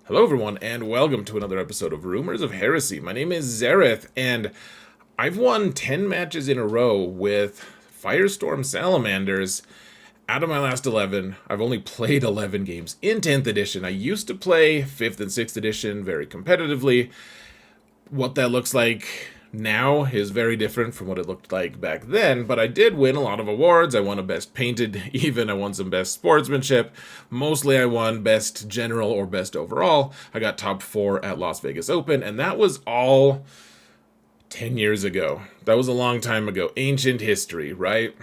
Hello, everyone, and welcome to another episode of Rumors of Heresy. My name is Zareth, and I've won 10 matches in a row with Firestorm Salamanders. Out of my last 11, I've only played 11 games in 10th edition. I used to play 5th and 6th edition very competitively. What that looks like now is very different from what it looked like back then, but I did win a lot of awards. I won a best painted, even I won some best sportsmanship. Mostly I won best general or best overall. I got top 4 at Las Vegas Open, and that was all 10 years ago. That was a long time ago. Ancient history, right?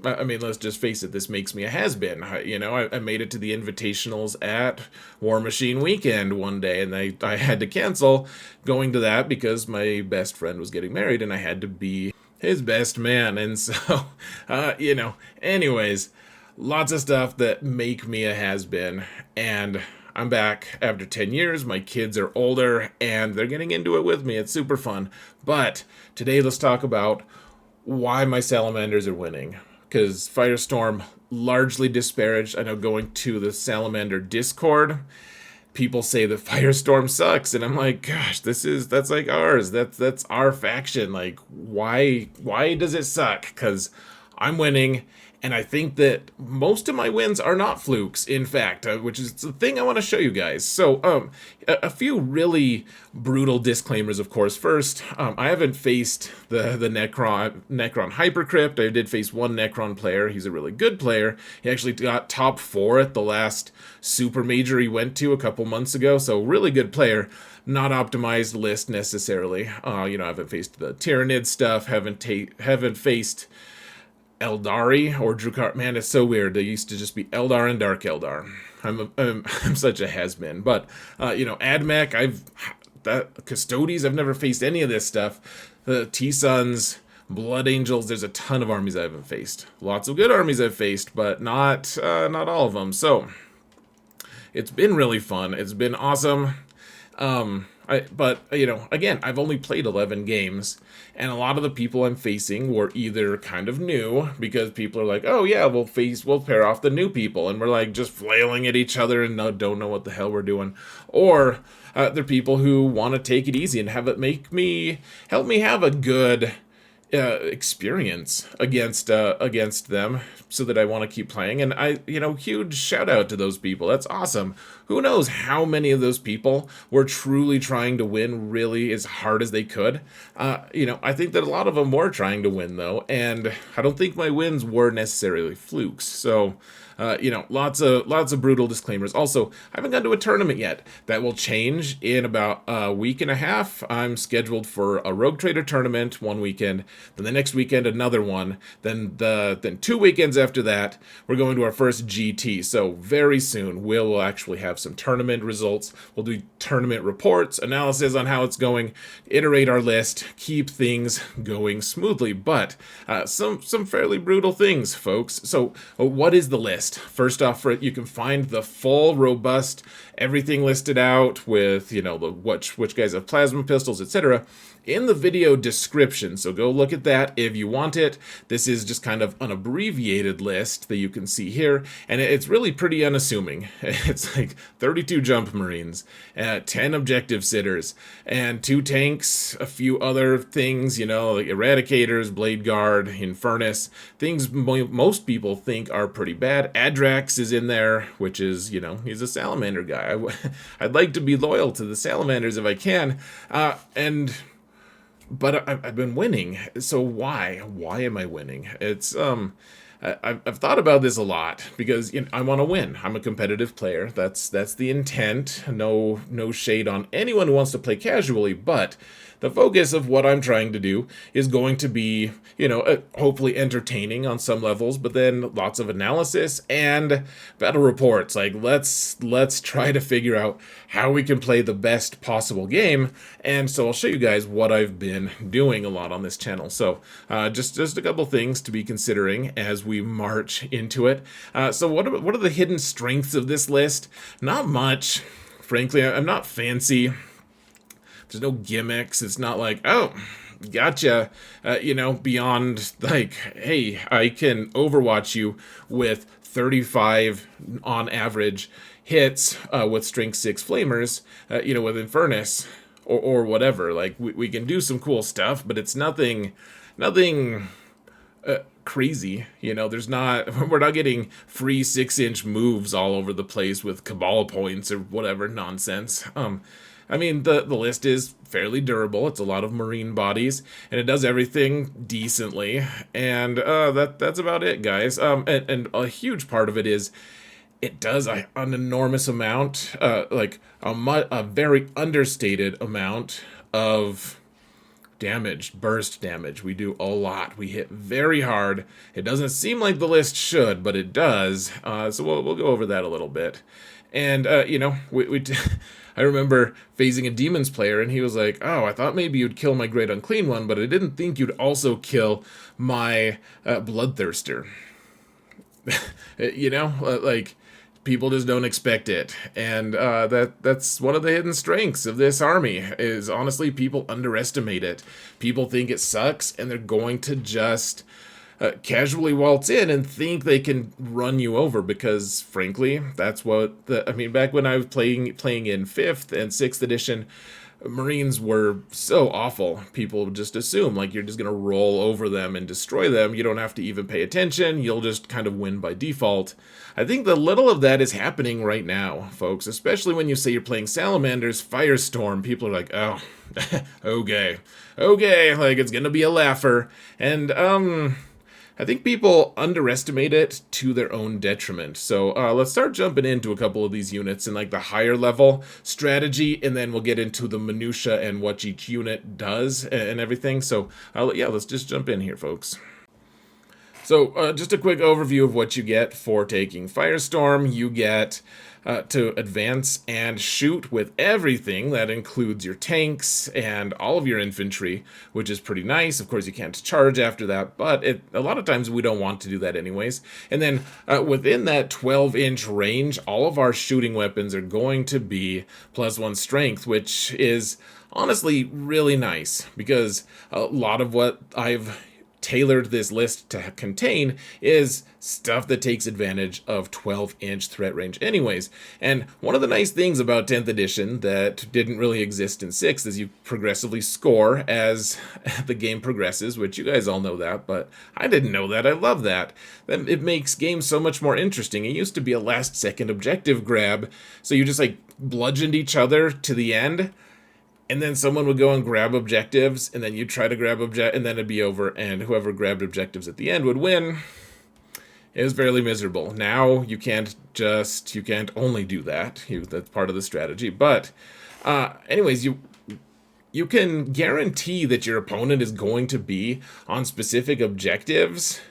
I mean, let's just face it, this makes me a has-been. I made it to the invitationals at War Machine Weekend one day, and I had to cancel going to that because my best friend was getting married, and I had to be his best man. And so, anyways, lots of stuff that make me a has-been, and I'm back after 10 years. My kids are older, and they're getting into it with me. It's super fun. But today, let's talk about why my Salamanders are winning. Because Firestorm largely disparaged. I know going to the Salamander Discord, people say that Firestorm sucks, and I'm like, gosh, that's like ours. That's our faction. Like, why does it suck? Because I'm winning, and I think that most of my wins are not flukes, in fact, which is the thing I want to show you guys. So, a few really brutal disclaimers, of course. First, I haven't faced the Necron Hypercrypt. I did face one Necron player. He's a really good player. He actually got top 4 at the last Super Major he went to a couple months ago, so really good player. Not optimized list necessarily. I haven't faced the Tyrannid stuff. Haven't faced Eldari or Drukhar. Man, it's so weird. They used to just be Eldar and Dark Eldar. I'm such a has-been. But, Admech, Custodes, I've never faced any of this stuff. The T-Suns, Blood Angels, there's a ton of armies I haven't faced. Lots of good armies I've faced, but not all of them. So, it's been really fun. It's been awesome. Again, I've only played 11 games, and a lot of the people I'm facing were either kind of new, because people are like, oh yeah, we'll pair off the new people, and we're like just flailing at each other and don't know what the hell we're doing, or they're people who want to take it easy and help me have a good experience against them, so that I want to keep playing. And huge shout out to those people. That's awesome. Who knows how many of those people were truly trying to win really as hard as they could. I think that a lot of them were trying to win, though, and I don't think my wins were necessarily flukes. So lots of brutal disclaimers. Also, I haven't gone to a tournament yet. That will change in about a week and a half. I'm scheduled for a Rogue Trader tournament one weekend, then the next weekend another one, then 2 weekends after that, we're going to our first GT. So very soon we'll actually have some tournament results. We'll do tournament reports, analysis on how it's going, iterate our list, keep things going smoothly. But some fairly brutal things, folks. So what is the list? First off, you can find the full, robust, everything listed out with, which guys have plasma pistols, etc., in the video description. So go look at that if you want it. This is just kind of an abbreviated list that you can see here, and it's really pretty unassuming. It's like 32 jump marines, 10 objective sitters, and 2 tanks, a few other things, like eradicators, blade guard, Infernus, things most people think are pretty bad. Adrax is in there, which is, he's a salamander guy. I'd like to be loyal to the salamanders if I can, but I've been winning, so why? Why am I winning? It's I've thought about this a lot, because I want to win. I'm a competitive player. That's the intent. No shade on anyone who wants to play casually, but the focus of what I'm trying to do is going to be, hopefully entertaining on some levels, but then lots of analysis and battle reports. Like, let's try to figure out how we can play the best possible game. And so I'll show you guys what I've been doing a lot on this channel. So just a couple things to be considering as we march into it. So what are the hidden strengths of this list? Not much. Frankly, I'm not fancy. There's no gimmicks. It's not like, oh, gotcha, beyond like, hey, I can overwatch you with 35 on average hits with strength 6 flamers, with Infernus or whatever. Like, we can do some cool stuff, but it's nothing crazy. There's not, we're not getting free 6-inch moves all over the place with Cabal points or whatever nonsense. I mean, the list is fairly durable. It's a lot of marine bodies, and it does everything decently. And that's about it, guys. And a huge part of it is it does an enormous amount, like a very understated amount of damage, burst damage. We do a lot. We hit very hard. It doesn't seem like the list should, but it does. So we'll go over that a little bit. And I remember phasing a demons player, and he was like, "Oh, I thought maybe you'd kill my great unclean one, but I didn't think you'd also kill my bloodthirster." Like, people just don't expect it, and that's one of the hidden strengths of this army. Is honestly, people underestimate it. People think it sucks, and they're going to just casually waltz in and think they can run you over, because frankly, that's what back when I was playing in 5th and 6th edition, Marines were so awful. People would just assume like you're just gonna roll over them and destroy them. You don't have to even pay attention. You'll just kind of win by default. I think the little of that is happening right now, folks, especially when you say you're playing Salamanders, Firestorm. People are like, "Oh, okay, like it's gonna be a laugher." And I think people underestimate it to their own detriment. So let's start jumping into a couple of these units in like the higher level strategy, and then we'll get into the minutia and what each unit does and everything. So let's just jump in here, folks. So just a quick overview of what you get for taking Firestorm. You get to advance and shoot with everything. That includes your tanks and all of your infantry, which is pretty nice. Of course, you can't charge after that, but a lot of times we don't want to do that anyways. And then within that 12-inch range, all of our shooting weapons are going to be +1 strength, which is honestly really nice, because a lot of what I've tailored this list to contain is stuff that takes advantage of 12-inch threat range anyways. And one of the nice things about 10th edition that didn't really exist in 6th is you progressively score as the game progresses, which you guys all know that, but I didn't know that. I love that. It makes games so much more interesting. It used to be a last-second objective grab, so you just like bludgeoned each other to the end, and then someone would go and grab objectives, and then you'd try to grab and then it'd be over, and whoever grabbed objectives at the end would win. It was fairly miserable. Now you can't only do that. That's part of the strategy. But anyways, you can guarantee that your opponent is going to be on specific objectives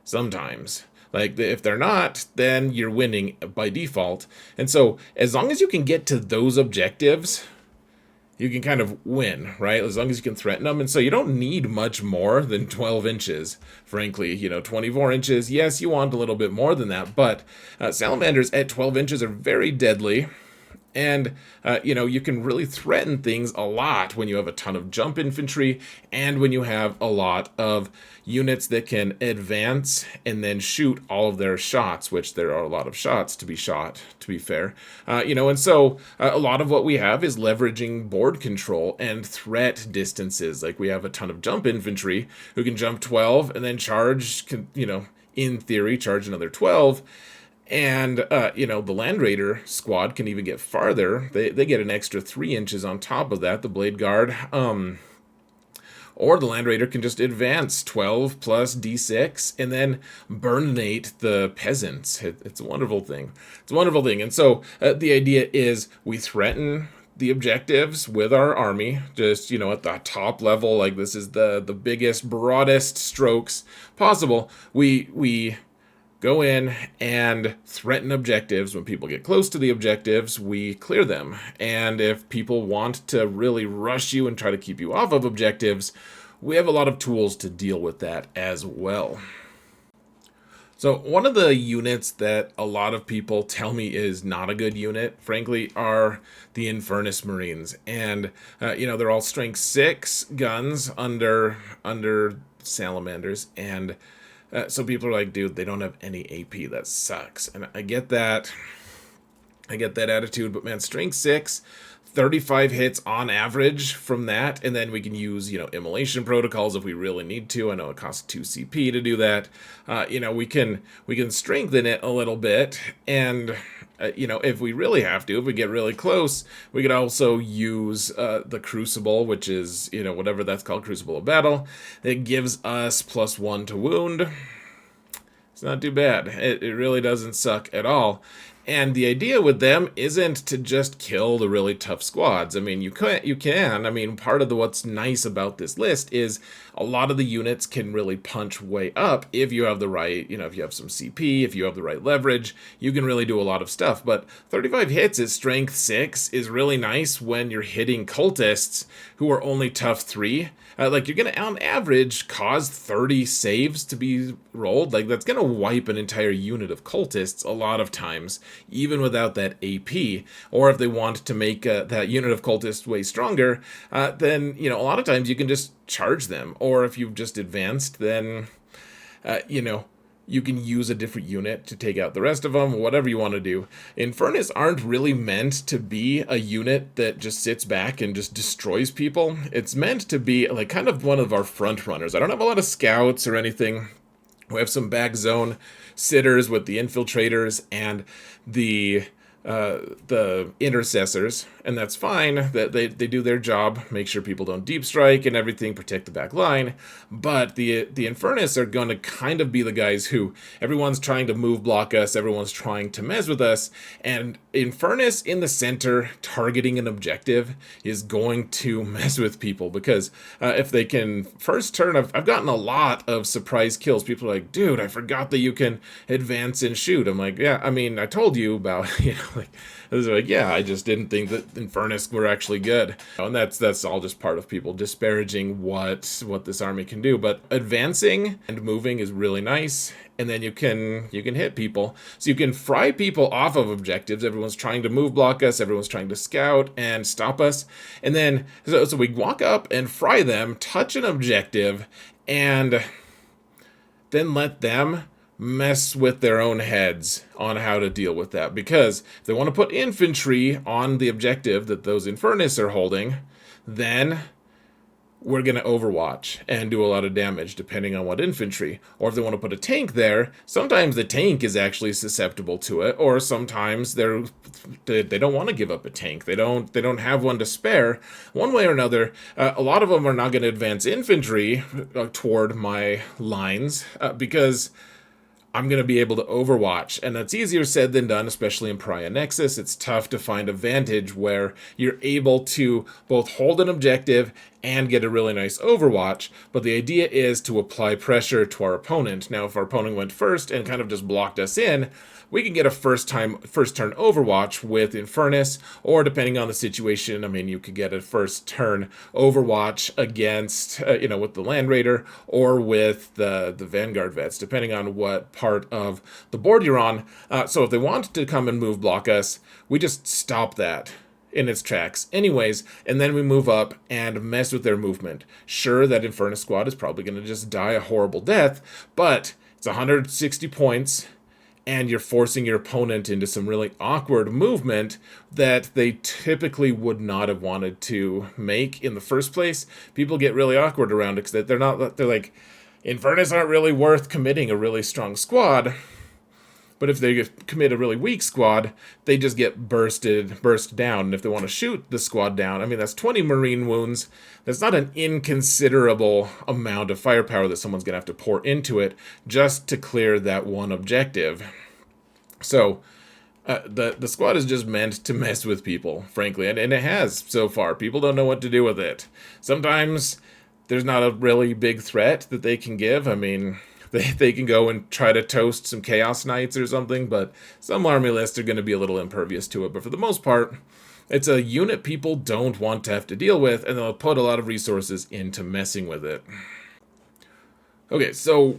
sometimes. Like, if they're not, then you're winning by default. And so as long as you can get to those objectives, you can kind of win, right? As long as you can threaten them. And so you don't need much more than 12 inches, frankly. 24 inches, yes, you want a little bit more than that, but Salamanders at 12 inches are very deadly. And, you can really threaten things a lot when you have a ton of jump infantry and when you have a lot of units that can advance and then shoot all of their shots, which there are a lot of shots to be shot, to be fair. And so a lot of what we have is leveraging board control and threat distances. Like, we have a ton of jump infantry who can jump 12 and then charge, in theory, charge another 12. And, the Land Raider squad can even get farther. They get an extra 3 inches on top of that, the Blade Guard. Or the Land Raider can just advance 12 plus D6 and then burnate the peasants. It's a wonderful thing. It's a wonderful thing. And so the idea is we threaten the objectives with our army, just, at the top level. Like, this is the biggest, broadest strokes possible. We go in and threaten objectives. When people get close to the objectives, we clear them. And if people want to really rush you and try to keep you off of objectives, we have a lot of tools to deal with that as well. So one of the units that a lot of people tell me is not a good unit, frankly, are the Infernus Marines. And, they're all strength 6 guns under Salamanders, and so people are like, dude, they don't have any AP. That sucks. And I get that. I get that attitude, but man, strength 6, 35 hits on average from that, and then we can use, immolation protocols if we really need to. I know it costs 2 CP to do that. We can strengthen it a little bit, and if we really have to, if we get really close, we could also use the Crucible, which is, whatever that's called, Crucible of Battle. It gives us +1 to wound. It's not too bad. It really doesn't suck at all. And the idea with them isn't to just kill the really tough squads. I mean, you can. I mean, part of what's nice about this list is a lot of the units can really punch way up if you have the right, if you have some CP, if you have the right leverage, you can really do a lot of stuff. But 35 hits at strength 6 is really nice when you're hitting cultists who are only tough 3. Like, you're going to, on average, cause 30 saves to be rolled. Like, that's going to wipe an entire unit of cultists a lot of times, even without that AP. Or if they want to make that unit of cultists way stronger, then, a lot of times you can just charge them. Or if you've just advanced, then, you can use a different unit to take out the rest of them, whatever you want to do. Infernus aren't really meant to be a unit that just sits back and just destroys people. It's meant to be like kind of one of our front runners. I don't have a lot of scouts or anything. We have some back zone sitters with the infiltrators and the intercessors, and that's fine. That they do their job, make sure people don't deep strike and everything, protect the back line. But the Infernus are going to kind of be the guys who everyone's trying to move block us, everyone's trying to mess with us, and Infernus in the center targeting an objective is going to mess with people, because if they can first turn, I've gotten a lot of surprise kills. People are like, dude, I forgot that you can advance and shoot. I'm like, yeah, I mean, I told you about, yeah, I just didn't think that Infernus were actually good. And that's all just part of people disparaging what this army can do. But advancing and moving is really nice, and then you can hit people. So you can fry people off of objectives. Everyone's trying to move block us, everyone's trying to scout and stop us. And then so we walk up and fry them, touch an objective, and then let them mess with their own heads on how to deal with that. Because if they want to put infantry on the objective that those Infernus are holding, then we're going to overwatch and do a lot of damage depending on what infantry. Or if they want to put a tank there, sometimes the tank is actually susceptible to it, or sometimes they don't want to give up a tank. They don't have one to spare. One way or another, a lot of them are not going to advance infantry toward my lines because I'm going to be able to overwatch, and that's easier said than done, especially in Pariah Nexus. It's tough to find a vantage where you're able to both hold an objective and get a really nice overwatch, but the idea is to apply pressure to our opponent. Now, if our opponent went first and kind of just blocked us in, we can get a first turn overwatch with Infernus, or depending on the situation, I mean, you could get a first turn overwatch against, with the Land Raider or with the Vanguard Vets, depending on what part of the board you're on. So if they want to come and move block us, we just stop that in its tracks anyways, and then we move up and mess with their movement. Sure, that Infernus squad is probably going to just die a horrible death, but it's 160 points, and you're forcing your opponent into some really awkward movement that they typically would not have wanted to make in the first place. People get really awkward around it because they're like, Infernus aren't really worth committing a really strong squad. But if they commit a really weak squad, they just get burst down. And if they want to shoot the squad down, I mean, that's 20 marine wounds. That's not an inconsiderable amount of firepower that someone's going to have to pour into it just to clear that one objective. So the squad is just meant to mess with people, frankly, and it has so far. People don't know what to do with it. Sometimes there's not a really big threat that they can give. I mean, they can go and try to toast some Chaos Knights or something, but some army lists are going to be a little impervious to it. But for the most part, it's a unit people don't want to have to deal with, and they'll put a lot of resources into messing with it. Okay, so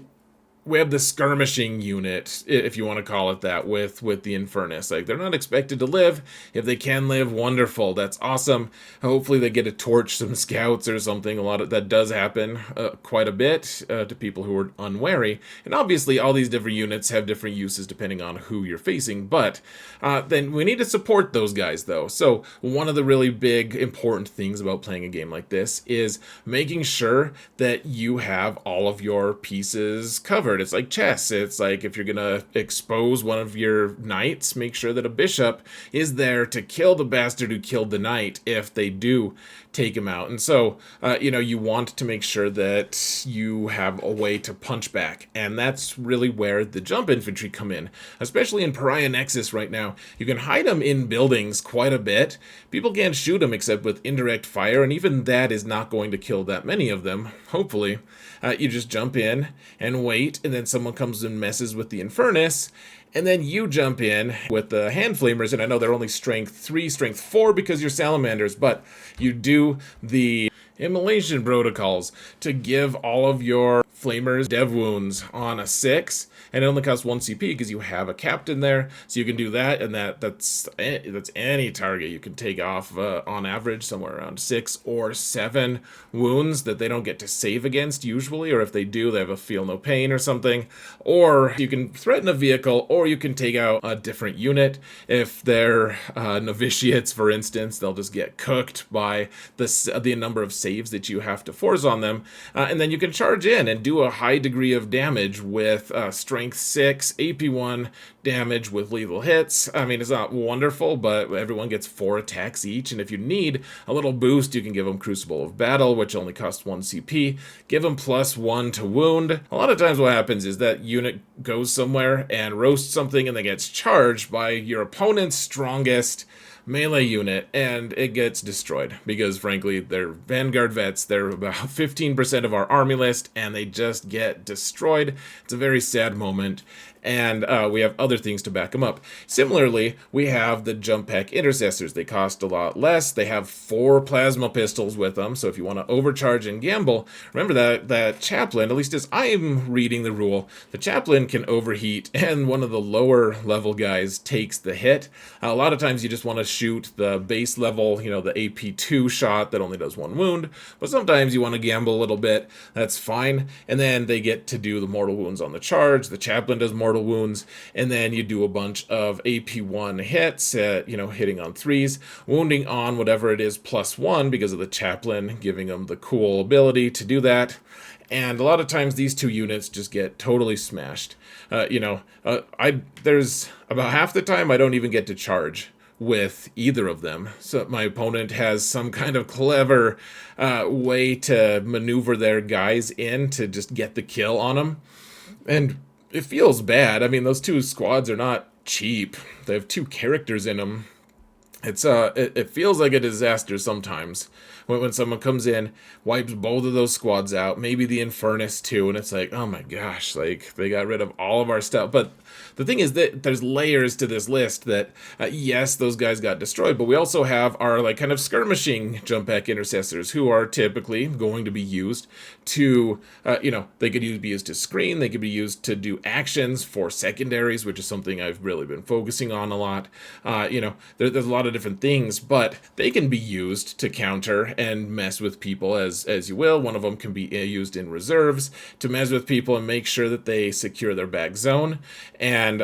we have the skirmishing unit, if you want to call it that, with the Infernus. Like, they're not expected to live. If they can live, wonderful. That's awesome. Hopefully they get to torch some scouts or something. A lot of that does happen quite a bit to people who are unwary. And obviously all these different units have different uses depending on who you're facing. But then we need to support those guys, though. So one of the really big important things about playing a game like this is making sure that you have all of your pieces covered. It's like chess. It's like if you're gonna expose one of your knights, make sure that a bishop is there to kill the bastard who killed the knight if they do take him out. And so, you want to make sure that you have a way to punch back. And that's really where the jump infantry come in, especially in Pariah Nexus right now. You can hide them in buildings quite a bit. People can't shoot them except with indirect fire, and even that is not going to kill that many of them, hopefully. You just jump in and wait, and then someone comes and messes with the Infernus, and then you jump in with the hand flamers, and I know they're only strength 3, strength 4 because you're salamanders, but you do the immolation protocols to give all of your flamers dev wounds on a 6, and it only costs 1 CP because you have a captain there, so you can do that, and that's any target you can take off on average somewhere around 6 or 7 wounds that they don't get to save against usually, or if they do, they have a feel no pain or something. Or you can threaten a vehicle, or you can take out a different unit. If they're novitiates, for instance, they'll just get cooked by the number of saves that you have to force on them, and then you can charge in and do a high degree of damage with strength 6, AP 1 damage with lethal hits. I mean, it's not wonderful, but everyone gets 4 attacks each, and if you need a little boost, you can give them Crucible of Battle, which only costs 1 CP. Give them +1 to wound. A lot of times what happens is that unit goes somewhere and roasts something, and then gets charged by your opponent's strongest melee unit, and it gets destroyed because, frankly, they're Vanguard vets. They're about 15% of our army list, and they just get destroyed. It's a very sad moment, and we have other things to back them up. Similarly, we have the jump pack intercessors. They cost a lot less. They have 4 plasma pistols with them, so if you want to overcharge and gamble, remember that chaplain, at least as I'm reading the rule, the chaplain can overheat, and one of the lower level guys takes the hit. A lot of times you just want to shoot the base level, the AP2 shot that only does 1 wound, but sometimes you want to gamble a little bit. That's fine, and then they get to do the mortal wounds on the charge. The chaplain does mortal wounds, and then you do a bunch of AP1 hits, hitting on 3s, wounding on whatever it is +1 because of the chaplain giving them the cool ability to do that. And a lot of times these 2 units just get totally smashed. There's about half the time I don't even get to charge with either of them. So my opponent has some kind of clever way to maneuver their guys in to just get the kill on them. And it feels bad. I mean, those 2 squads are not cheap. They have 2 characters in them. It feels like a disaster sometimes when someone comes in, wipes both of those squads out, maybe the Infernus too, and it's like, oh my gosh, like they got rid of all of our stuff. But the thing is that there's layers to this list that, yes, those guys got destroyed, but we also have our kind of skirmishing jump pack intercessors who are typically going to be used to, they could be used to screen, they could be used to do actions for secondaries, which is something I've really been focusing on a lot. There's a lot of different things, but they can be used to counter and mess with people as you will. One of them can be used in reserves to mess with people and make sure that they secure their back zone and,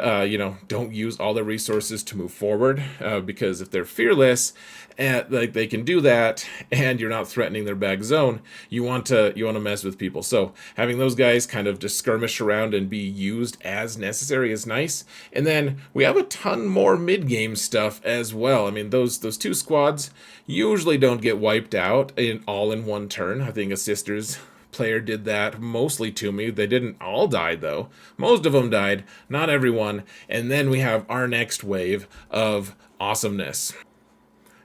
don't use all their resources to move forward, because if they're fearless, they can do that and you're not threatening their back zone, you want to mess with people. So having those guys kind of just skirmish around and be used as necessary is nice. And then we have a ton more mid-game stuff as well. I mean, those 2 squads usually don't get wiped out all in one turn. I think a Sisters player did that mostly to me. They didn't all die, though. Most of them died, not everyone. And then we have our next wave of awesomeness.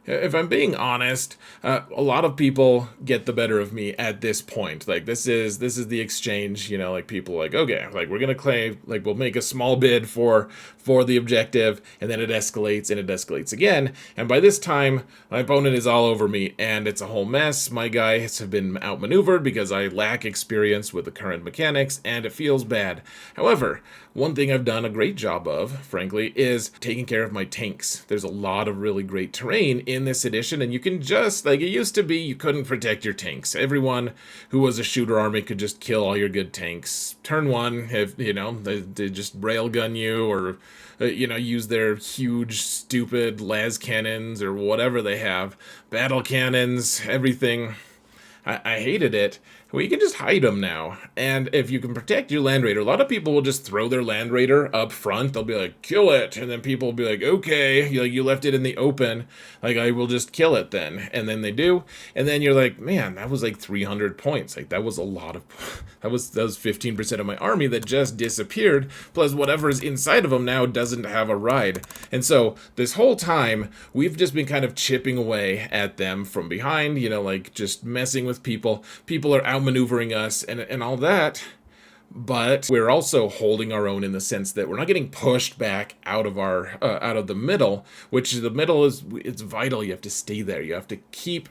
If I'm being honest, a lot of people get the better of me at this point. Like this is the exchange, like people like, okay, like we're gonna claim, like we'll make a small bid for the objective, and then it escalates and it escalates again. And by this time, my opponent is all over me, and it's a whole mess. My guys have been outmaneuvered because I lack experience with the current mechanics, and it feels bad. However, one thing I've done a great job of, frankly, is taking care of my tanks. There's a lot of really great terrain in this edition, and you can just, like it used to be, you couldn't protect your tanks. Everyone who was a shooter army could just kill all your good tanks. Turn one, if, they just railgun you, or, use their huge, stupid las cannons, or whatever they have. Battle cannons, everything. I hated it. Well, you can just hide them now. And if you can protect your Land Raider, a lot of people will just throw their Land Raider up front. They'll be like, kill it. And then people will be like, okay, you left it in the open. Like, I will just kill it then. And then they do. And then you're like, man, that was like 300 points. Like, that was a lot of... That was 15% of my army that just disappeared. Plus, whatever's inside of them now doesn't have a ride. And so, this whole time, we've just been kind of chipping away at them from behind. Like, just messing with people. People are outmaneuvering us and all that, but we're also holding our own in the sense that we're not getting pushed back out of the middle, which the middle it's vital. You have to stay there. You have to keep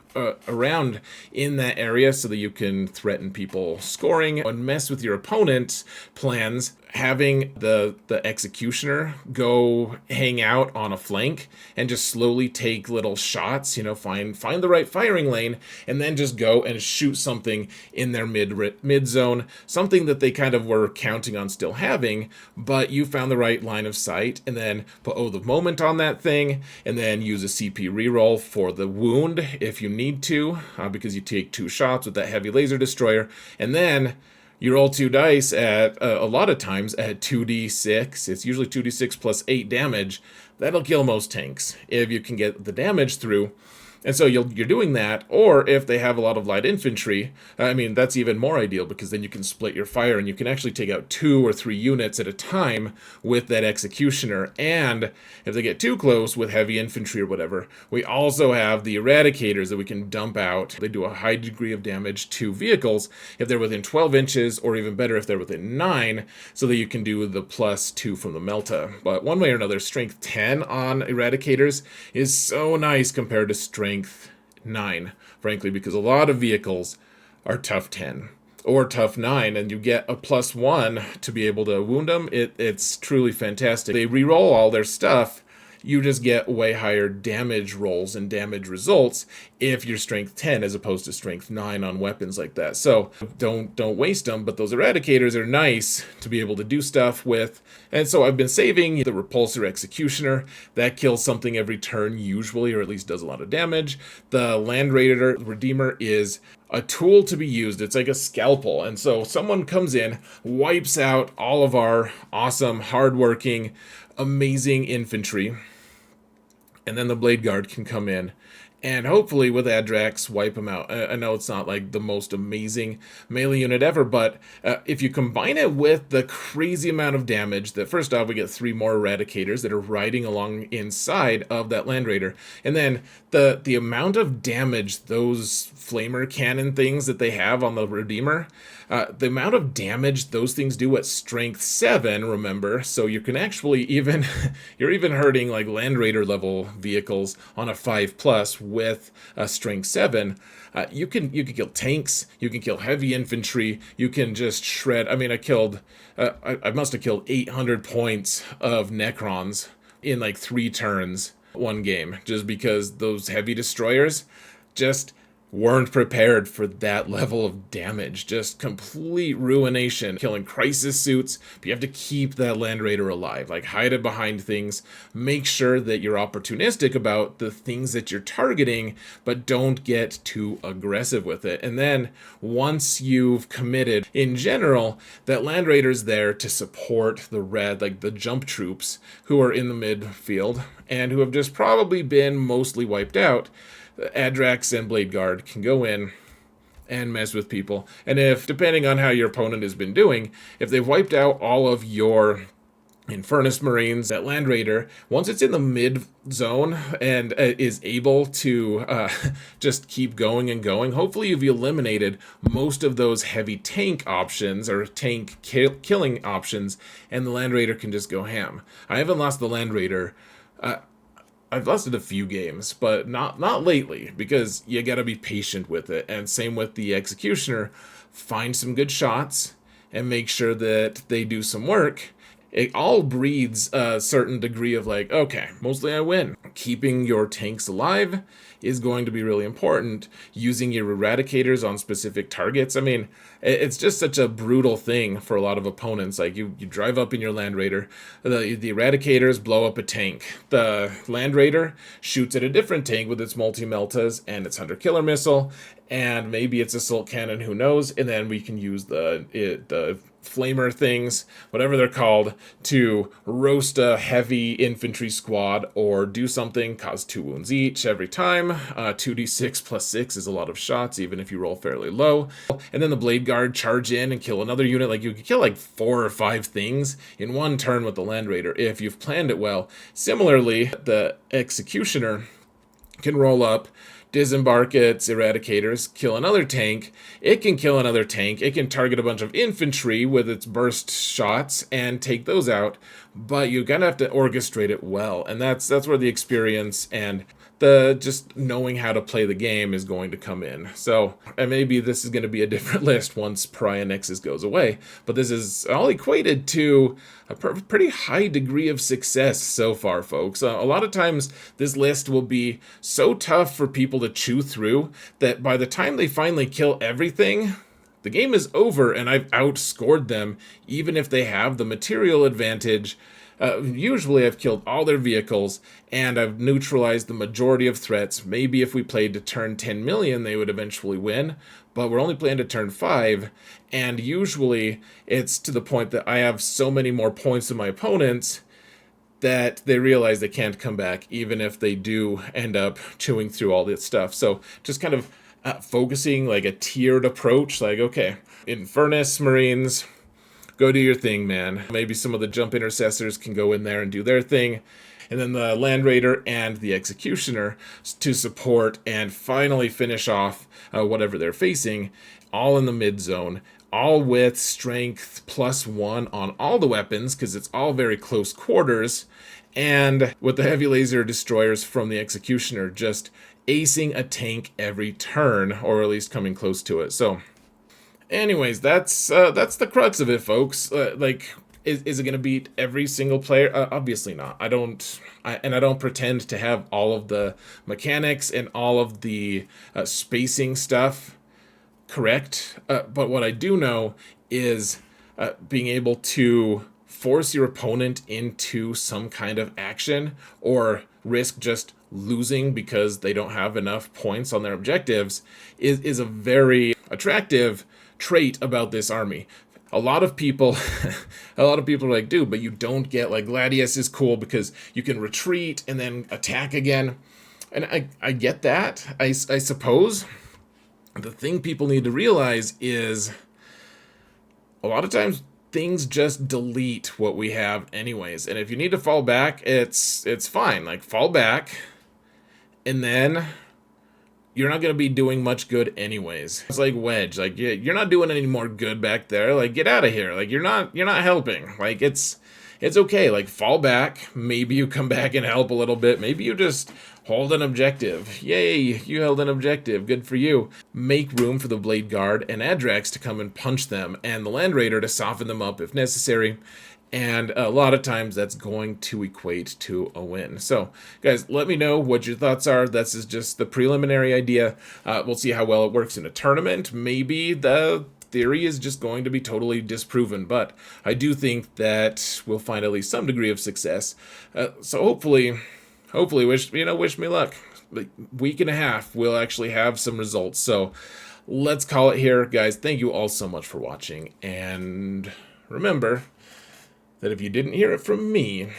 around in that area so that you can threaten people scoring and mess with your opponent's plans. Having the executioner go hang out on a flank and just slowly take little shots, find the right firing lane, and then just go and shoot something in their mid zone, something that they kind of were counting on still having, but you found the right line of sight, and then put the moment on that thing, and then use a CP reroll for the wound if you need to, because you take 2 shots with that heavy laser destroyer, and then you roll 2 dice at, a lot of times, at 2d6. It's usually 2d6 plus 8 damage. That'll kill most tanks if you can get the damage through. And so you're doing that, or if they have a lot of light infantry, that's even more ideal, because then you can split your fire and you can actually take out 2 or 3 units at a time with that executioner. And if they get too close with heavy infantry or whatever, we also have the eradicators that we can dump out. They do a high degree of damage to vehicles if they're within 12 inches, or even better if they're within 9, so that you can do the +2 from the Melta. But one way or another, strength 10 on eradicators is so nice compared to strength 9, frankly, because a lot of vehicles are tough 10 or tough 9, and you get a +1 to be able to wound them. It's truly fantastic. They reroll all their stuff. You just get way higher damage rolls and damage results if you're strength 10 as opposed to strength 9 on weapons like that. So don't waste them, but those eradicators are nice to be able to do stuff with. And so I've been saving the repulsor executioner. That kills something every turn usually, or at least does a lot of damage. The Land Raider Redeemer is a tool to be used. It's like a scalpel. And so someone comes in, wipes out all of our awesome, hardworking, amazing infantry, and then the Blade Guard can come in and hopefully with Adrax wipe them out. I know it's not like the most amazing melee unit ever, but if you combine it with the crazy amount of damage, that first off we get 3 more eradicators that are riding along inside of that Land Raider, and then the amount of damage those flamer cannon things that they have on the Redeemer, the amount of damage those things do at strength 7, remember, so you can actually even you're even hurting like Land Raider level vehicles on a 5+ with a strength 7. You can kill tanks, you can kill heavy infantry, you can just shred. I must have killed 800 points of Necrons in like 3 turns one game, just because those heavy destroyers just weren't prepared for that level of damage. Just complete ruination. Killing crisis suits, but you have to keep that Land Raider alive. Like, hide it behind things. Make sure that you're opportunistic about the things that you're targeting, but don't get too aggressive with it. And then, once you've committed, in general, that Land Raider's there to support the red, like the jump troops, who are in the midfield, and who have just probably been mostly wiped out. Adrax and Blade Guard can go in and mess with people. And if, depending on how your opponent has been doing, if they've wiped out all of your Infernus Marines, that Land Raider, once it's in the mid zone and is able to just keep going and going, hopefully you've eliminated most of those heavy tank options or tank killing options, and the Land Raider can just go ham. I haven't lost the Land Raider. I've lost it a few games, but not lately, because you gotta be patient with it. And same with the Executioner. Find some good shots and make sure that they do some work. It all breeds a certain degree of like, okay, mostly I win. Keeping your tanks alive is going to be really important. Using your eradicators on specific targets. I mean, it's just such a brutal thing for a lot of opponents. Like you drive up in your Land Raider, the eradicators blow up a tank. The Land Raider shoots at a different tank with its multi-meltas and its Hunter Killer Missile, and maybe it's Assault Cannon, who knows, and then we can use the flamer things, whatever they're called, to roast a heavy infantry squad or do something, cause 2 wounds each every time. 2d6 plus 6 is a lot of shots, even if you roll fairly low. And then the Blade Guard charge in and kill another unit. Like, you could kill like 4 or 5 things in one turn with the Land Raider if you've planned it well. Similarly, the Executioner can roll up, disembark its eradicators, kill another tank. It can kill another tank. It can target a bunch of infantry with its burst shots and take those out. But you're gonna have to orchestrate it well, and that's where the experience and the just knowing how to play the game is going to come in. So, and maybe this is going to be a different list once Pariah Nexus goes away, but this is all equated to a pretty high degree of success so far, folks. A lot of times this list will be so tough for people to chew through that by the time they finally kill everything, the game is over and I've outscored them, even if they have the material advantage. Usually I've killed all their vehicles and I've neutralized the majority of threats. Maybe if we played to turn 10 million, they would eventually win, but we're only playing to turn 5, and usually it's to the point that I have so many more points than my opponents that they realize they can't come back, even if they do end up chewing through all this stuff. So just kind of focusing like a tiered approach, like, okay, Infernus Marines, go do your thing, man. Maybe some of the jump intercessors can go in there and do their thing. And then the Land Raider and the Executioner to support and finally finish off whatever they're facing, all in the mid zone, all with strength +1 on all the weapons, because it's all very close quarters, and with the heavy laser destroyers from the Executioner just acing a tank every turn, or at least coming close to it. So anyways, that's the crux of it, folks. Is it going to beat every single player? Obviously not. I don't pretend to have all of the mechanics and all of the spacing stuff correct. But what I do know is being able to force your opponent into some kind of action or risk just losing because they don't have enough points on their objectives is a very attractive trait about this army. A lot of people are like, dude, but you don't get, like, Gladius is cool because you can retreat and then attack again. And I get that, I suppose. The thing people need to realize is a lot of times things just delete what we have anyways. And if you need to fall back, it's fine. Like, fall back, and then you're not going to be doing much good anyways. It's like Wedge. Like, you're not doing any more good back there. Like, get out of here. Like, you're not helping. Like, it's okay. Like, fall back. Maybe you come back and help a little bit. Maybe you just hold an objective. Yay, you held an objective. Good for you. Make room for the Blade Guard and Adrax to come and punch them, and the Land Raider to soften them up if necessary. And a lot of times that's going to equate to a win. So, guys, let me know what your thoughts are. This is just the preliminary idea. We'll see how well it works in a tournament. Maybe the theory is just going to be totally disproven, but I do think that we'll find at least some degree of success. So hopefully, wish me luck. Like, week and a half, we'll actually have some results. So let's call it here, guys. Thank you all so much for watching, and remember that if you didn't hear it from me,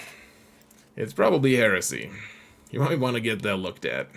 it's probably heresy. You might want to get that looked at.